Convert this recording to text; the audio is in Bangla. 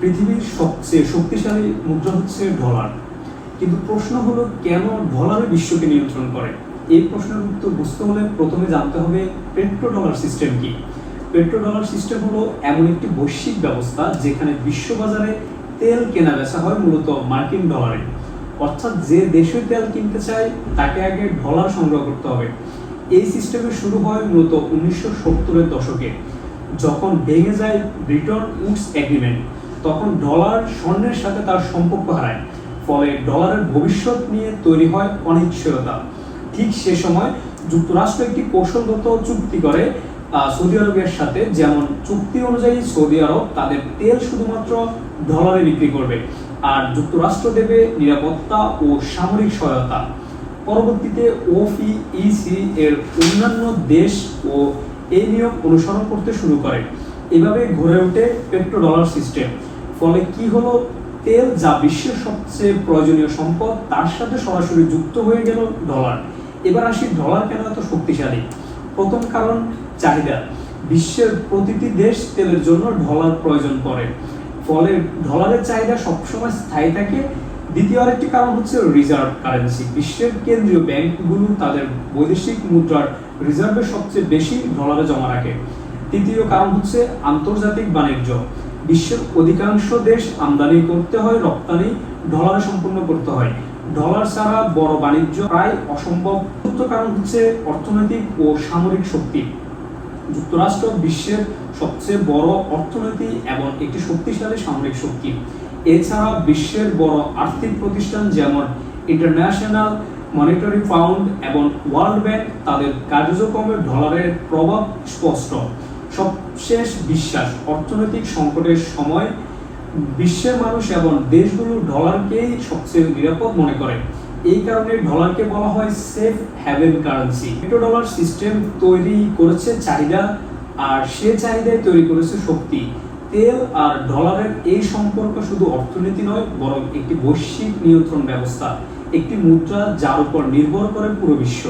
পৃথিবীর সবচেয়ে শক্তিশালী মুদ্রা হচ্ছে ডলার। কিন্তু প্রশ্ন হলো, কেন ডলার বিশ্বকে নিয়ন্ত্রণ করে? এই প্রশ্নের উত্তর বুঝতে হলে প্রথমে জানতে হবে পেট্রোডলার সিস্টেম কি। পেট্রোডলার সিস্টেম হলো এমন একটি বৈশ্বিক ব্যবস্থা যেখানে বিশ্ববাজারে তেল কেনা বেচা হয় মূলত মার্কিন ডলারে। অর্থাৎ যে দেশে তেল কিনতে চায় তাকে আগে ডলার সংগ্রহ করতে হবে। এই সিস্টেমের শুরু হয় মূলত 1970-এর দশকে, যখন ভেঙে যায় ব্রিটন উডস এগ্রিমেন্ট। তখন ডলার স্বর্ণের সাথে তার সম্পর্ক হারায়, ফলে ডলারের ভবিষ্যৎ নিয়ে তৈরি হয় অনিশ্চয়তা। ঠিক সে সময় যুক্তরাষ্ট্র একটি কৌশলগত চুক্তি করে সৌদি আরবের সাথে, যেমন চুক্তি অনুযায়ী সৌদি আরব তাদের তেল শুধুমাত্র ডলারে বিক্রি করবে, আর যুক্তরাষ্ট্র দেবে নিরাপত্তা ও সামরিক সহায়তা। পরবর্তীতে ওপিইসি এর অন্যান্য দেশ ও এই নিয়ম অনুসরণ করতে শুরু করে। এভাবে গড়ে ওঠে পেট্রোডলার সিস্টেম। ফলে কি হলো, তেল যা বিশ্বের সবচেয়ে প্রয়োজনীয় সম্পদ তার সাথে সরাসরি যুক্ত হয়ে গেল ডলার। এবার আসি ডলার কেন এত শক্তিশালী। প্রথম কারণ চাহিদা। বিশ্বের প্রতিটি দেশ তেলের জন্য ডলার প্রয়োজন করে, ফলে ডলারের চাহিদা সবসময় স্থায়ী থাকে। দ্বিতীয় আরেকটি কারণ হচ্ছে রিজার্ভ কারেন্সি। বিশ্বের কেন্দ্রীয় ব্যাংকগুলো তাদের বৈদেশিক মুদ্রার রিজার্ভের সবচেয়ে বেশি ডলারে জমা রাখে। তৃতীয় কারণ হচ্ছে আন্তর্জাতিক বাণিজ্য। বিশ্বের অধিকাংশ দেশ আমদানি করতে হয়, রপ্তানি ডলারে সম্পূর্ণ করতে হয়। ডলার ছাড়া বড় বাণিজ্য প্রায় অসম্ভব। চতুর্থ কারণ হচ্ছে অর্থনৈতিক ও সামরিক শক্তি। যুক্তরাষ্ট্র বিশ্বের সবচেয়ে বড় অর্থনীতি এবং একটি শক্তিশালী সামরিক শক্তি। এছাড়া বিশ্বের বড় আর্থিক প্রতিষ্ঠান যেমন ইন্টারন্যাশনাল মনিটারি ফান্ড এবং ওয়ার্ল্ড ব্যাংক, তাদের কার্যক্রমে ডলারের প্রভাব স্পষ্ট। সবশেষ বিশ্বাস। অর্থনৈতিক সংকটের সময় বিশ্বের মানুষ এবং দেশগুলো ডলারকেই সবচেয়ে নিরাপদ মনে করে। এই কারণে ডলারকে বলা হয় safe haven currency. Petrodollar system তৈরি করেছে চাহিদা, আর সে চাহিদায় তৈরি করেছে শক্তি। তেল আর ডলারের এই সম্পর্ক শুধু অর্থনীতি নয়, বরং একটি বৈশ্বিক নিয়ন্ত্রণ ব্যবস্থা, একটি মুদ্রা যার উপর নির্ভর করে পুরো বিশ্ব।